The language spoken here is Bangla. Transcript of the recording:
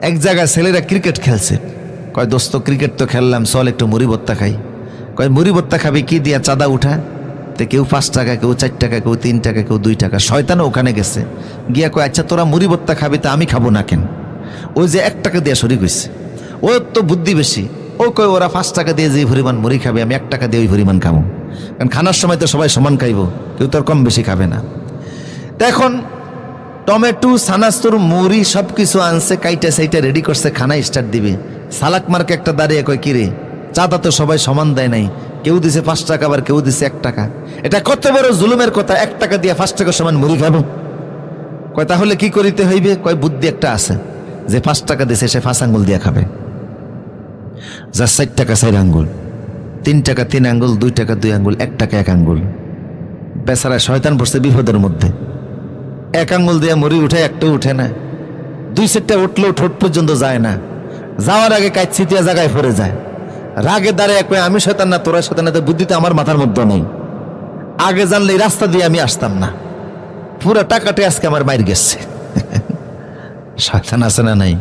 এক জায়গায় ছেলেরা ক্রিকেট খেলছে, কয় দোস্ত ক্রিকেট তো খেললাম, চল একটু মুড়ি ভর্তা খাই। কয় মুড়ি ভর্তা খাবি কি দিয়া? চাঁদা উঠা। তো কেউ 5 টাকা, কেউ 4 টাকা, কেউ 3 টাকা, কেউ 2 টাকা। শয়তানও ওখানে গেছে, গিয়া কয় আচ্ছা তোরা মুড়ি ভর্তা খাবি, তা আমি খাবো না কেন? ওই যে 1 টাকা দিয়ে শরিক হইছে, ও তো বুদ্ধি বেশি। ও কয় ওরা 5 টাকা দিয়ে যে পরিমাণ মুড়ি খাবে, আমি 1 টাকা দিয়ে ওই পরিমাণ খাবো, কারণ খানার সময় তো সবাই সমান খাইব, কেউ তো আর কম বেশি খাবে না। এখন টমেটো, সানাস্তুর, মুড়ি সব কিছু আনছে, কাইটা সাইটা রেডি করছে, খানা স্টার্ট দিবে। সালাক মার্কে একটা দাঁড়িয়ে কয় কিরে, চাঁদা তো সবাই সমান দেয় নাই, কেউ দিছে 5 টাকা, আবার কেউ দিছে 1 টাকা। এটা কত বড় জুলুমের কথা, 1 টাকা দিয়ে 5 টাকা সমান মুড়ি খাবো। কয় তাহলে কি করিতে হইবে? কয় বুদ্ধি একটা আছে, যে 5 টাকা দিছে সে 5 আঙ্গুল দিয়ে খাবে, যা 4 টাকা 4 আঙ্গুল, 3 টাকা 3 আঙ্গুল, 2 টাকা 2 আঙ্গুল, 1 টাকা 1 আঙ্গুল। বেচারা শয়তান পড়ছে বিপদের মধ্যে, 1 আঙ্গুল দিয়ে মুড়ি উঠে, একটাও উঠে না, 2-4টা উঠলেও ঠোঁট পর্যন্ত যায় না, যাওয়ার আগে কাইছিতিয়া জায়গায় পড়ে যায়। রাগে দাঁড়িয়ে কয় আমি শয়তান না, তোরা শয়তান না, বুদ্ধিতে আমার মাথার মধ্যে নেই, আগে জানলে এই রাস্তা দিয়ে আমি আসতাম না, পুরো টাকাটা আজকে আমার বাইরে গেছে। শয়তান আছে না নাই?